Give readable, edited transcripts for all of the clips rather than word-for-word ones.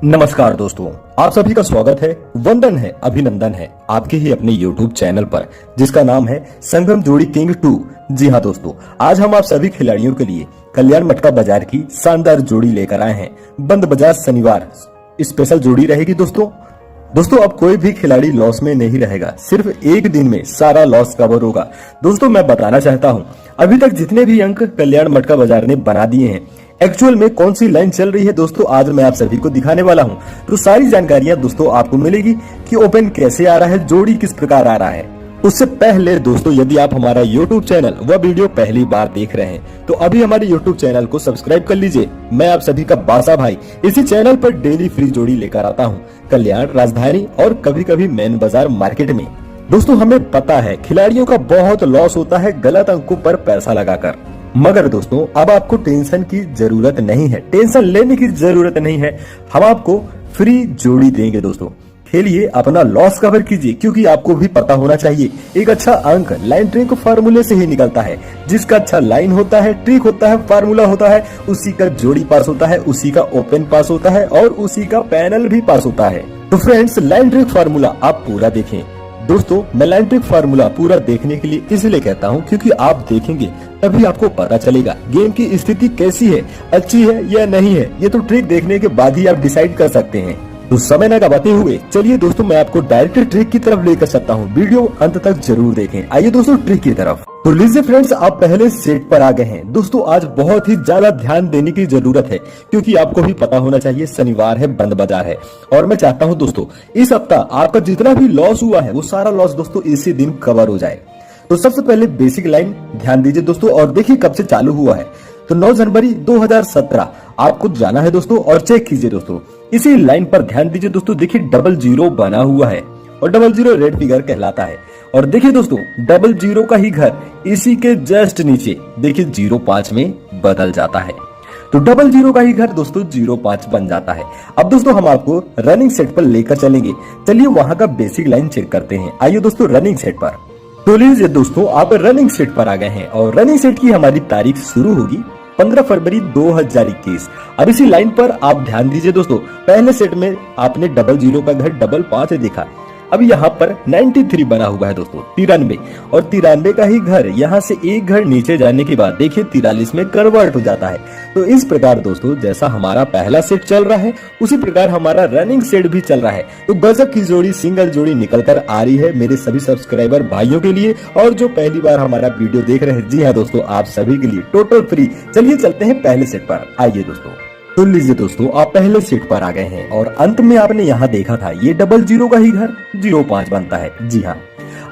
नमस्कार दोस्तों, आप सभी का स्वागत है, वंदन है, अभिनंदन है आपके ही अपने YouTube चैनल पर जिसका नाम है संगम जोड़ी किंग 2। जी हाँ दोस्तों, आज हम आप सभी खिलाड़ियों के लिए कल्याण मटका बाजार की शानदार जोड़ी लेकर आए हैं। बंद बाजार शनिवार स्पेशल जोड़ी रहेगी दोस्तों अब कोई भी खिलाड़ी लॉस में नहीं रहेगा, सिर्फ एक दिन में सारा लॉस कवर होगा। दोस्तों मैं बताना चाहता हूँ, अभी तक जितने भी अंक कल्याण मटका बाजार ने बना दिए हैं, एक्चुअल में कौन सी लाइन चल रही है दोस्तों, आज मैं आप सभी को दिखाने वाला हूं। तो सारी जानकारियां दोस्तों आपको मिलेगी कि ओपन कैसे आ रहा है, जोड़ी किस प्रकार आ रहा है। उससे पहले दोस्तों, यदि आप हमारा YouTube चैनल व वीडियो पहली बार देख रहे हैं तो अभी हमारे YouTube चैनल को सब्सक्राइब कर लीजिए। मैं आप सभी का बासा भाई इसी चैनल पर डेली फ्री जोड़ी लेकर आता हूँ, कल्याण, राजधानी और कभी कभी मेन बाजार मार्केट में। दोस्तों हमें पता है खिलाड़ियों का बहुत लॉस होता है गलत अंकों पर पैसा लगाकर, मगर दोस्तों अब आपको टेंशन की जरूरत नहीं है, टेंशन लेने की जरूरत नहीं है। हम आपको फ्री जोड़ी देंगे दोस्तों, खेलिए, अपना लॉस कवर कीजिए, क्योंकि आपको भी पता होना चाहिए एक अच्छा अंक लाइन ट्रिक फार्मूले से ही निकलता है। जिसका अच्छा लाइन होता है, ट्रिक होता है, फार्मूला होता है, उसी का जोड़ी पास होता है, उसी का ओपन पास होता है और उसी का पैनल भी पास होता है। तो फ्रेंड्स, लाइन ट्रिक फार्मूला आप पूरा देखें। दोस्तों मैं लाइन ट्रिक फार्मूला पूरा देखने के लिए इसलिए कहता हूं क्योंकि आप देखेंगे तभी आपको पता चलेगा गेम की स्थिति कैसी है, अच्छी है या नहीं है। ये तो ट्रिक देखने के बाद ही आप डिसाइड कर सकते हैं। तो समय न गवाते हुए चलिए दोस्तों मैं आपको डायरेक्ट ट्रिक की तरफ लेकर चलता हूँ, वीडियो अंत तक जरूर देखें। आइए दोस्तों ट्रिक की तरफ। तो लीजिए फ्रेंड्स, आप पहले सेट पर आ गए हैं। दोस्तों आज बहुत ही ज्यादा ध्यान देने की जरूरत है, क्योंकि आपको भी पता होना चाहिए शनिवार है, बंद बाजार है, और मैं चाहता हूं दोस्तों इस हफ्ता आपका जितना भी लॉस हुआ है वो सारा लॉस दोस्तों इसी दिन कवर हो जाए। तो सबसे पहले बेसिक लाइन ध्यान दीजिए दोस्तों और देखिए कब से चालू हुआ है। तो 9 जनवरी 2017 आपको जाना है दोस्तों और चेक कीजिए दोस्तों, इसी लाइन पर ध्यान दीजिए दोस्तों, देखिए 00 बना हुआ है और 00 रेड फिगर कहलाता है। और देखिए दोस्तों 00 का ही घर इसी के जस्ट नीचे देखिए 05 में बदल जाता है। तो 00 का ही घर दोस्तों 05 बन जाता है। अब दोस्तों हम आपको रनिंग सेट पर लेकर चलेंगे, चलिए वहां का बेसिक लाइन चेक करते हैं। आइए दोस्तों रनिंग सेट पर। तो लीजिए दोस्तों आप रनिंग सेट पर आ गए हैं और रनिंग सेट की हमारी तारीख शुरू होगी 15 फरवरी 2021। अब इसी लाइन पर आप ध्यान दीजिए दोस्तों, पहले सेट में आपने 00 का घर 55 देखा, अब यहाँ पर 93 बना हुआ है दोस्तों 93, और 93 का ही घर यहाँ से एक घर नीचे जाने के बाद देखिए 43 में कन्वर्ट हो जाता है। तो इस प्रकार दोस्तों जैसा हमारा पहला सेट चल रहा है उसी प्रकार हमारा रनिंग सेट भी चल रहा है। तो गजब की जोड़ी, सिंगल जोड़ी निकल कर आ रही है मेरे सभी सब्सक्राइबर भाइयों के लिए और जो पहली बार हमारा वीडियो देख रहे हैं। जी हाँ दोस्तों, आप सभी के लिए टोटल फ्री। चलिए चलते हैं पहले सेट पर। आइए दोस्तों, तो लीजिए दोस्तों आप पहले सेट पर आ गए हैं और अंत में आपने यहाँ देखा था ये 00 का ही घर 05 बनता है। जी हाँ,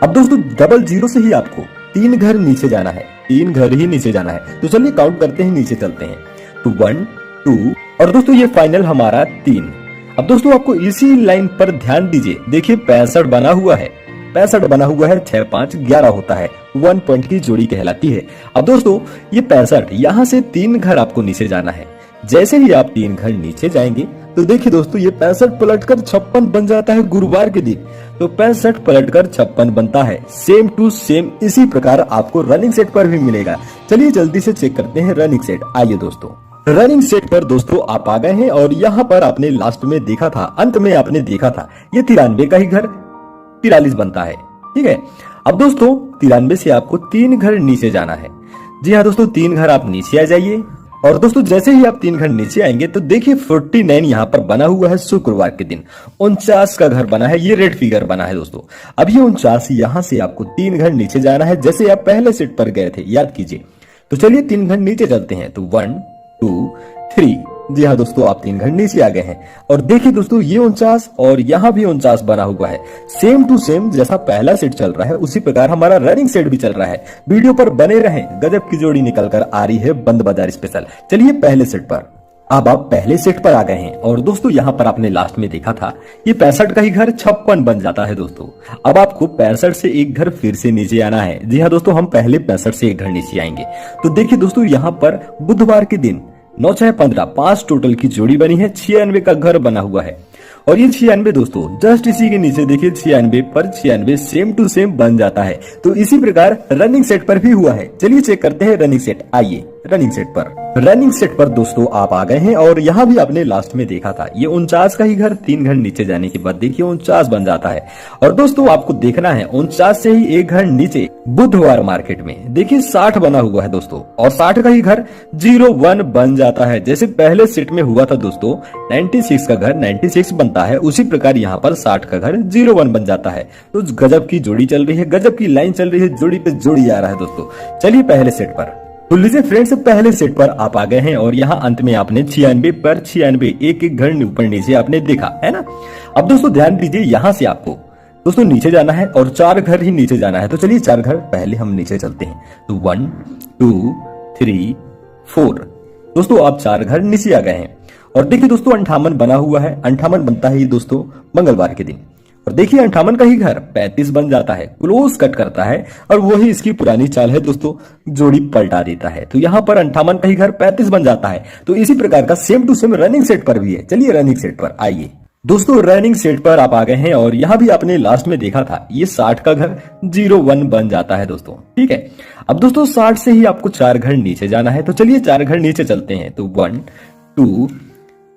अब दोस्तों 00 से ही आपको 3 घर नीचे जाना है, 3 घर ही नीचे जाना है। तो चलिए काउंट करते हैं, नीचे चलते हैं। तो 1 2 और दोस्तों ये फाइनल हमारा 3। अब दोस्तों आपको इसी लाइन पर ध्यान दीजिए, देखिए 65 बना हुआ है, 65 बना हुआ है, 6 5 11 होता है, 1 पॉइंट की जोड़ी कहलाती है। अब दोस्तों ये 65, यहाँ से 3 घर आपको नीचे जाना है। जैसे ही आप 3 घर नीचे जाएंगे तो देखिए दोस्तों ये 65 पलटकर 56 बन जाता है गुरुवार के दिन। तो 65 पलटकर 56 बनता है, सेम टू सेम इसी प्रकार आपको रनिंग सेट पर भी मिलेगा। चलिए जल्दी से चेक करते हैं रनिंग सेट। आइए दोस्तों रनिंग सेट पर दोस्तों आप आ गए हैं और यहाँ पर आपने लास्ट में देखा था, अंत में आपने देखा था ये 93 का ही घर 43 बनता है। ठीक है, अब दोस्तों 93 से आपको 3 घर नीचे जाना है। जी हाँ दोस्तों, 3 घर आप नीचे आ जाइए और दोस्तों जैसे ही आप 3 घर नीचे आएंगे तो देखिए 49 यहाँ पर बना हुआ है शुक्रवार के दिन, 49 का घर बना है, ये रेड फिगर बना है दोस्तों। अब ये 49 यहाँ से आपको 3 घर नीचे जाना है, जैसे आप पहले सेट पर गए थे, याद कीजिए। तो चलिए 3 घर नीचे चलते हैं। तो 1 2 3। जी हाँ दोस्तों, आप 3 घर नीचे आ गए हैं और देखिए दोस्तों ये 49 और यहाँ भी 49 बना हुआ है, सेम टू सेम जैसा पहला सेट चल रहा है उसी प्रकार हमारा रनिंग सेट भी चल रहा है। वीडियो पर बने रहें, गजब की जोड़ी निकल कर आ रही है बंद बाजार स्पेशल। चलिए पहले सेट पर। अब आप पहले सेट पर आ गए हैं और दोस्तों यहाँ पर आपने लास्ट में देखा था ये 65 का ही घर 56 बन जाता है दोस्तों। अब आपको 65 से एक घर फिर से नीचे आना है। जी हाँ दोस्तों, हम पहले 65 से एक घर नीचे आएंगे। तो देखिए दोस्तों यहाँ पर बुधवार के दिन 9 6 15 5 टोटल की जोड़ी बनी है, 96 का घर बना हुआ है और ये 96 दोस्तों जस्ट इसी के नीचे देखिए 96 पर 96 सेम टू सेम बन जाता है। तो इसी प्रकार रनिंग सेट पर भी हुआ है। चलिए चेक करते हैं रनिंग सेट। आइए रनिंग सेट पर। रनिंग सेट पर दोस्तों आप आ गए हैं और यहाँ भी आपने लास्ट में देखा था ये 49 का ही घर 3 घर नीचे जाने के बाद देखिए 49 बन जाता है। और दोस्तों आपको देखना है 49 से ही एक घर नीचे बुधवार मार्केट में देखिए 60 बना हुआ है दोस्तों, और 60 का ही घर 01 बन जाता है। जैसे पहले सेट में हुआ था दोस्तों 96 का घर 96 बनता है, उसी प्रकार यहाँ पर 60 का घर 01 बन जाता है। तो गजब की जोड़ी चल रही है, गजब की लाइन चल रही है, जोड़ी पे जोड़ी आ रहा है दोस्तों। चलिए पहले सेट पर। तो लीजिए फ्रेंड्स पहले सेट पर आप आ गए हैं और यहाँ अंत में आपने 96 पर 96 एक एक घर ऊपर नीचे आपने देखा है ना। अब दोस्तों ध्यान दीजिए यहाँ से आपको दोस्तों नीचे जाना है और 4 घर ही नीचे जाना है। तो चलिए 4 घर पहले हम नीचे चलते हैं। तो 1 2 3 4 दोस्तों आप 4 घर नीचे आ गए हैं और देखिए दोस्तों 58 बना हुआ है। 58 बनता है ये दोस्तों मंगलवार के दिन, और देखिए 58 का ही घर 35 बन जाता है, क्लोज कट करता है और वही इसकी पुरानी चाल है दोस्तों, जोड़ी पलटा देता है। तो यहाँ पर 58 का ही घर 35 बन जाता है। तो इसी प्रकार का same to same running set पर भी है। चलिए रनिंग सेट पर आइए दोस्तों। रनिंग सेट पर आप आ गए हैं और यहाँ भी आपने लास्ट में देखा था ये 60 का घर 01 बन जाता है दोस्तों, ठीक है। अब दोस्तों 60 से ही आपको 4 घर नीचे जाना है। तो चलिए 4 घर नीचे चलते हैं। तो 1 2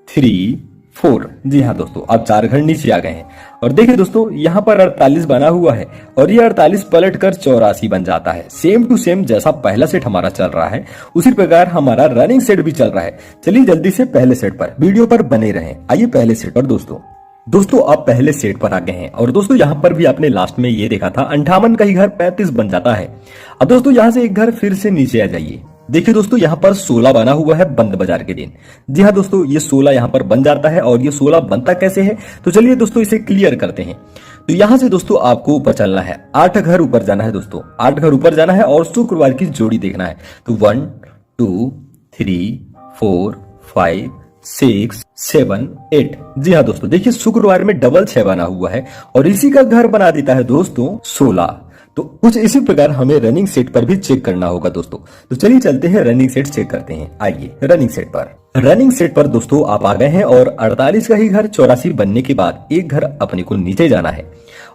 3 4 जी हाँ दोस्तों आप 4 घर नीचे आ गए हैं और देखिए दोस्तों यहाँ पर 48 बना हुआ है और ये 48 पलट कर 84 बन जाता है। सेम टू सेम जैसा पहला सेट हमारा चल रहा है उसी प्रकार हमारा रनिंग सेट भी चल रहा है। चलिए जल्दी से पहले सेट पर, वीडियो पर बने रहें। आइए पहले सेट पर दोस्तों आप पहले सेट पर आ गए हैं और दोस्तों यहाँ पर भी आपने लास्ट में ये देखा था 58 का ही घर 35 बन जाता है। अब दोस्तों यहाँ से एक घर फिर से नीचे आ जाइए। देखिए दोस्तों यहाँ पर 16 बना हुआ है बंद बाजार के दिन। जी हाँ दोस्तों ये 16 यहाँ पर बन जाता है। और ये 16 बनता कैसे है तो चलिए दोस्तों इसे क्लियर करते हैं। तो यहाँ से दोस्तों आपको ऊपर चलना है, 8 घर ऊपर जाना है दोस्तों, 8 घर ऊपर जाना है और शुक्रवार की जोड़ी देखना है। तो 1 2 3 4 5 6 7 8 जी हाँ दोस्तों देखिए शुक्रवार में डबल 6 बना हुआ है और इसी का घर बना देता है दोस्तों 16। तो कुछ इसी प्रकार हमें रनिंग सेट पर भी चेक करना होगा दोस्तों। तो चलिए चलते हैं रनिंग सेट चेक करते हैं। आइए रनिंग सेट पर। रनिंग सेट पर दोस्तों आप आ गए हैं और 48 का ही घर 84 बनने के बाद एक घर अपने को नीचे जाना है।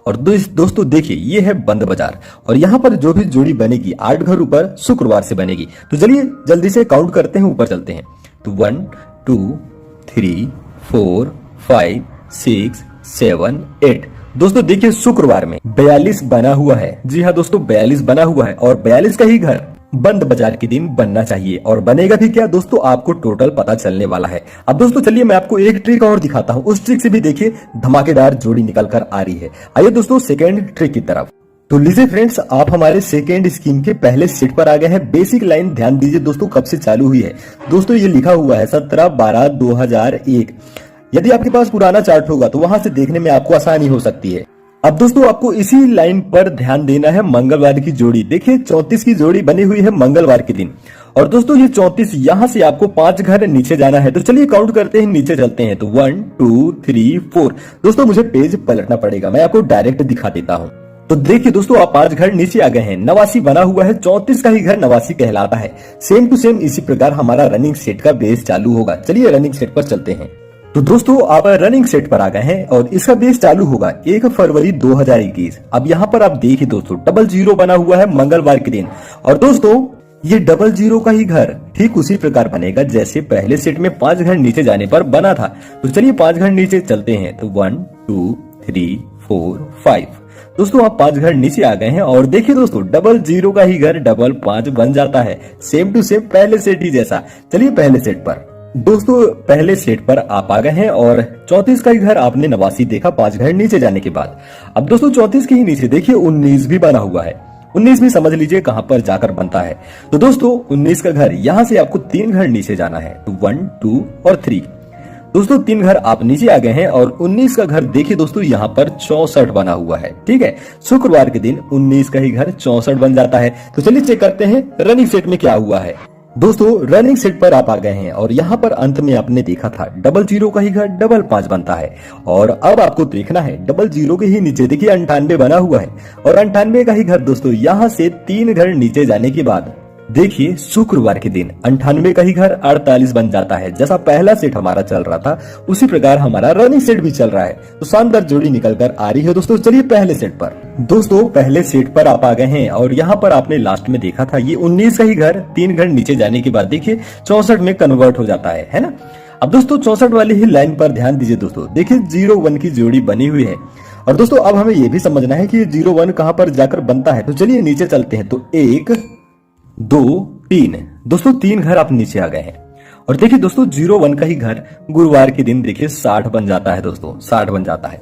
और दोस्तों देखिए ये है बंद बाजार और यहाँ पर जो भी जोड़ी बनेगी 8 घर ऊपर शुक्रवार से बनेगी। तो चलिए जल्दी से काउंट करते हैं, ऊपर चलते हैं। तो 1 2 3 4 5 6 7 8 दोस्तों देखिए शुक्रवार में 42 बना हुआ है। जी हाँ दोस्तों 42 बना हुआ है और 42 का ही घर बंद बाजार के दिन बनना चाहिए। और बनेगा भी क्या दोस्तों आपको टोटल पता चलने वाला है। अब दोस्तों चलिए मैं आपको एक ट्रिक और दिखाता हूँ, उस ट्रिक से भी देखिए धमाकेदार जोड़ी निकल कर आ रही है। आइए दोस्तों सेकेंड ट्रिक की तरफ। तो लीजिए फ्रेंड्स आप हमारे सेकेंड स्कीम के पहले सेट पर आ गए हैं। बेसिक लाइन ध्यान दीजिए दोस्तों कब से चालू हुई है। दोस्तों ये लिखा हुआ है 17/12/2001। यदि आपके पास पुराना चार्ट होगा तो वहां से देखने में आपको आसानी हो सकती है। अब दोस्तों आपको इसी लाइन पर ध्यान देना है। मंगलवार की जोड़ी देखिए 34 की जोड़ी बनी हुई है मंगलवार के दिन। और दोस्तों ये 34 यहाँ से आपको 5 घर नीचे जाना है। तो चलिए काउंट करते हैं, नीचे चलते हैं। तो 1 2 3 4 दोस्तों मुझे पेज पलटना पड़ेगा, मैं आपको डायरेक्ट दिखा देता हूँ। तो देखिए दोस्तों आप 5 घर नीचे आ गए हैं। 89 बना हुआ है, 34 का ही घर 89 कहलाता है। सेम टू सेम इसी प्रकार हमारा रनिंग सेट का बेस चालू होगा। चलिए रनिंग सेट पर चलते हैं। तो दोस्तों आप रनिंग सेट पर आ गए हैं और इसका बेस चालू होगा 1 फरवरी 2021। अब यहाँ पर आप देखिए दोस्तों 00 बना हुआ है मंगलवार के दिन। और दोस्तों ये 00 का ही घर ठीक उसी प्रकार बनेगा जैसे पहले सेट में 5 घर नीचे जाने पर बना था। तो चलिए 5 घर नीचे चलते हैं। तो 1 2 3 4 5 दोस्तों आप 5 घर नीचे आ गए हैं और देखिए दोस्तों 00 का ही घर 5 बन जाता है। सेम टू सेम पहले सेट ही जैसा। चलिए पहले सेट पर। दोस्तों पहले सेट पर आप आ गए हैं और 34 का ही घर आपने 89 देखा 5 घर नीचे जाने के बाद। अब दोस्तों 34 के ही नीचे देखिए 19 भी बना हुआ है। 19 भी समझ लीजिए कहां पर जाकर बनता है। तो दोस्तों 19 का घर यहां से आपको 3 घर नीचे जाना है। तो 1 2 और 3 दोस्तों 3 घर आप नीचे आ गए हैं और 19 का घर देखिए दोस्तों यहाँ पर 64 बना हुआ है। ठीक है शुक्रवार के दिन 19 का ही घर 64 बन जाता है। तो चलिए चेक करते हैं रनिंग सेट में क्या हुआ है। दोस्तों रनिंग सेट पर आप आ गए हैं और यहाँ पर अंत में आपने देखा था 00 का ही घर 5 बनता है। और अब आपको देखना है 00 के ही नीचे देखिए 98 बना हुआ है और 98 का ही घर दोस्तों यहाँ से 3 घर नीचे जाने के बाद देखिए शुक्रवार के दिन 98 का ही घर 48 बन जाता है। जैसा पहला सेट हमारा चल रहा था उसी प्रकार हमारा रनिंग सेट भी चल रहा है। तो शानदार जोड़ी निकल कर आ रही है दोस्तों। चलिए पहले सेट पर। दोस्तों पहले सेट पर आप आ गए हैं और यहाँ पर आपने लास्ट में देखा था ये 19 का ही घर 3 घर नीचे जाने के बाद देखिए 64 में कन्वर्ट हो जाता है ना। अब दोस्तों 64 वाली ही लाइन पर ध्यान दीजिए दोस्तों। देखिए 0-1 की जोड़ी बनी हुई है और दोस्तों अब हमें ये भी समझना है कि 0-1 कहाँ पर जाकर बनता है। तो चलिए नीचे चलते हैं। तो 1 2 3 दोस्तों 3 घर आप नीचे आ गए हैं और देखिए दोस्तों 0-1 का ही घर गुरुवार के दिन देखिए 60 बन जाता है दोस्तों। 60 बन जाता है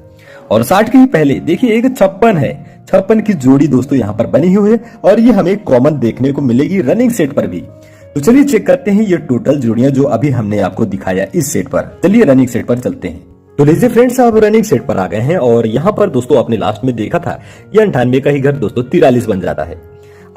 और 60 के ही पहले देखिए एक 56 है। 56 की जोड़ी दोस्तों यहाँ पर बनी हुई है और ये हमें कॉमन देखने को मिलेगी रनिंग सेट पर भी। तो चलिए चेक करते हैं ये टोटल जोड़ियां जो अभी हमने आपको दिखाया इस सेट पर। चलिए रनिंग सेट पर चलते हैं। तो लीजिए फ्रेंड्स आप रनिंग सेट पर आ गए हैं और यहाँ पर दोस्तों आपने लास्ट में देखा था ये 98 का ही घर दोस्तों 43 बन जाता है।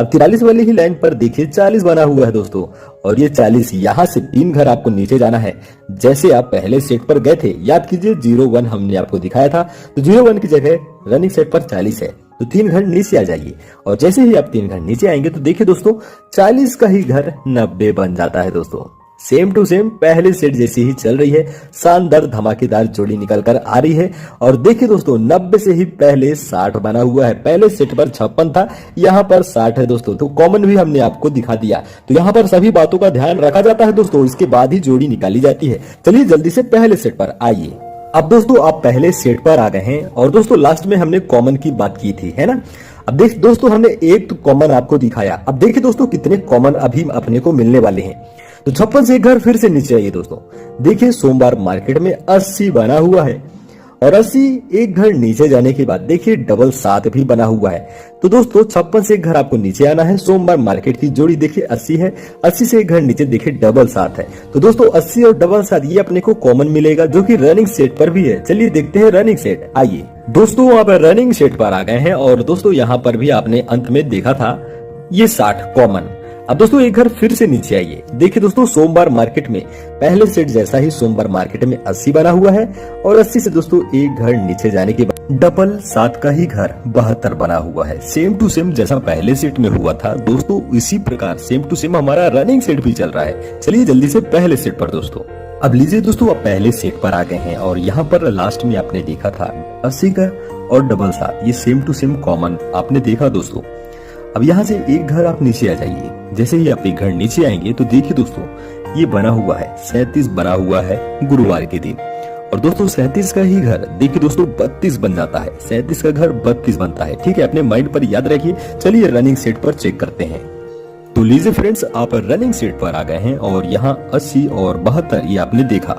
अब 43 वाली ही लाइन पर देखिए 40 बना हुआ है दोस्तों और ये 40 यहाँ से 3 घर आपको नीचे जाना है। जैसे आप पहले सेट पर गए थे याद कीजिए 0-1 हमने आपको दिखाया था। तो 0-1 की जगह रनिंग सेट पर 40 है तो 3 घर नीचे आ जाइए और जैसे ही आप 3 घर नीचे आएंगे तो देखिए दोस्तों 40 का ही घर 90 बन जाता है दोस्तों। सेम टू सेम पहले सेट जैसी ही चल रही है। शानदार धमाकेदार जोड़ी निकल कर आ रही है और देखिए दोस्तों 90 से ही पहले 60 बना हुआ है। पहले सेट पर 56 था यहाँ पर 60 है दोस्तों। तो कॉमन भी हमने आपको दिखा दिया। तो यहाँ पर सभी बातों का ध्यान रखा जाता है दोस्तों। इसके बाद ही जोड़ी निकाली जाती है। चलिए जल्दी से पहले सेट पर आइए। अब दोस्तों आप पहले सेट पर आ गए हैं और दोस्तों लास्ट में हमने कॉमन की बात की थी है ना। अब देख दोस्तों हमने एक तो कॉमन आपको दिखाया। अब देखिए दोस्तों कितने कॉमन अभी अपने को मिलने वाले हैं। तो 56 से एक घर फिर से नीचे आइए दोस्तों। देखिए सोमवार मार्केट में 80 बना हुआ है और 80 एक घर नीचे जाने के बाद देखिए डबल 7 भी बना हुआ है। तो दोस्तों 56 से एक घर आपको नीचे आना है। सोमवार मार्केट की जोड़ी देखिए 80 है। 80 से एक घर नीचे देखिए डबल 7 है। तो दोस्तों 80 और डबल 7 ये अपने को कॉमन मिलेगा जो कि रनिंग सेट पर भी है। चलिए देखते हैं रनिंग सेट। आइए दोस्तों आप रनिंग सेट पर आ गए हैं और दोस्तों यहाँ पर भी आपने अंत में देखा था ये 60 कॉमन। अब दोस्तों एक घर फिर से नीचे आइए। देखिए दोस्तों सोमवार मार्केट में पहले सेट जैसा ही सोमवार मार्केट में 80 बना हुआ है और 80 से दोस्तों एक घर नीचे जाने के बाद डबल 7 का ही घर 72 बना हुआ है। सेम टू सेम जैसा पहले सेट में हुआ था दोस्तों इसी प्रकार सेम टू सेम हमारा रनिंग सेट भी चल रहा है। चलिए जल्दी से पहले सेट पर दोस्तों। अब लीजिए दोस्तों आप पहले सेट पर आ गए हैं और यहाँ पर लास्ट में आपने देखा था 80 का और डबल 7 ये सेम टू सेम कॉमन आपने देखा दोस्तों। अब यहाँ से एक घर आप नीचे आ जाइए। जैसे ही आप एक घर नीचे आएंगे तो देखिए दोस्तों ये बना हुआ है 37 बना हुआ है गुरुवार के दिन और दोस्तों 37 का ही घर देखिए दोस्तों 32 बन जाता है। 37 का घर 32 बनता है। ठीक है अपने माइंड पर याद रखिए। चलिए रनिंग सेट पर चेक करते हैं। तो लीजिए फ्रेंड्स आप रनिंग सेट पर आ गए हैं और यहाँ 80 और 72 ये आपने देखा।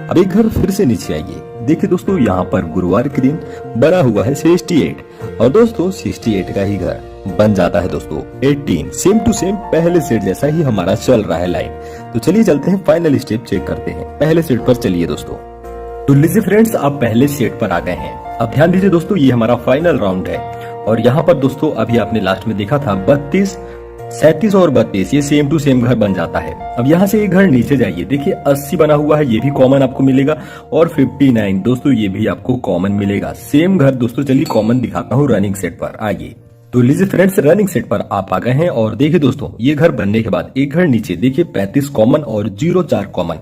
अब एक घर फिर से नीचे आइए। देखिए दोस्तों यहाँ पर गुरुवार के दिन बना हुआ है 68 और दोस्तों 68 का ही घर बन जाता है दोस्तों 18। सेम टू सेम पहले सेट जैसा ही हमारा चल रहा है लाइन। तो चलिए चलते हैं फाइनल स्टेप चेक करते हैं। पहले सेट पर चलिए दोस्तों। तो लीजिए फ्रेंड्स आप पहले सेट पर आ गए हैं। अब ध्यान दीजिए दोस्तों ये हमारा फाइनल राउंड है और यहाँ पर दोस्तों अभी आपने लास्ट में देखा था 32 37 और 32 ये सेम टू सेम घर बन जाता है। अब यहाँ से एक घर नीचे जाइए। देखिए 80 बना हुआ है ये भी कॉमन आपको मिलेगा और 59 दोस्तों ये भी आपको कॉमन मिलेगा। सेम घर दोस्तों चलिए कॉमन दिखाता हूँ रनिंग सेट पर। आइए तो लीजिए फ्रेंड्स रनिंग सेट पर आप आ गए हैं और देखिए दोस्तों ये घर बनने के बाद एक घर नीचे देखिए 35 कॉमन और 04 कॉमन।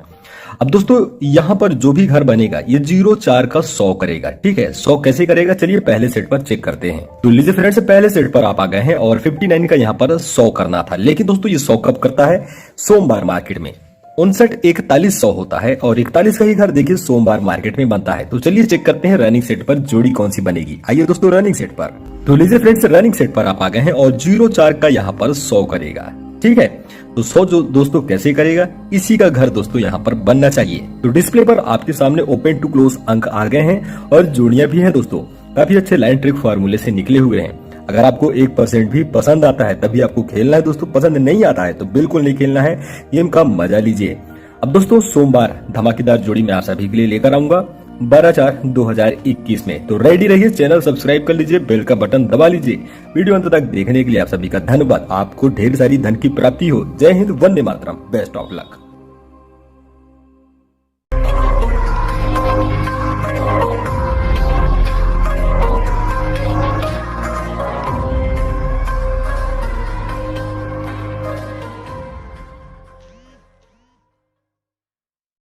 अब दोस्तों यहाँ पर जो भी घर बनेगा ये 04 का 100 करेगा। ठीक है 100 कैसे करेगा चलिए पहले सेट पर चेक करते हैं। तो लीजिए फ्रेंड्स पहले सेट पर आप आ गए हैं और 59 का यहाँ पर 100 करना था लेकिन दोस्तों ये 100 कब करता है सोमवार मार्केट में। 59 41 100 होता है और 41 का ही घर देखिए सोमवार मार्केट में बनता है। तो चलिए चेक करते हैं रनिंग सेट पर जोड़ी कौन सी बनेगी। आइए दोस्तों रनिंग सेट पर। तो लीजिए फ्रेंड्स रनिंग सेट पर आप आ गए हैं और 04 का यहाँ पर 100 करेगा। ठीक है तो 100 जो दोस्तों कैसे करेगा इसी का घर दोस्तों यहाँ पर बनना चाहिए। तो डिस्प्ले पर आपके सामने ओपन टू क्लोज अंक आ गए हैं और जोड़ियां भी हैं दोस्तों। काफी अच्छे लाइन ट्रिक फार्मूले से निकले हुए हैं। अगर आपको 1% भी पसंद आता है तभी आपको खेलना है दोस्तों। पसंद नहीं आता है तो बिल्कुल नहीं खेलना है। गेम का मजा लीजिए। अब दोस्तों सोमवार धमाकेदार जोड़ी में आप सभी के लिए लेकर आऊंगा 12/4/2021 में। तो रेडी रहिए। चैनल सब्सक्राइब कर लीजिए। बेल का बटन दबा लीजिए। वीडियो अंत तक देखने के लिए आप सभी का धन्यवाद। आपको ढेर सारी धन की प्राप्ति हो। Jai Hind Vande Mataram. Best of luck.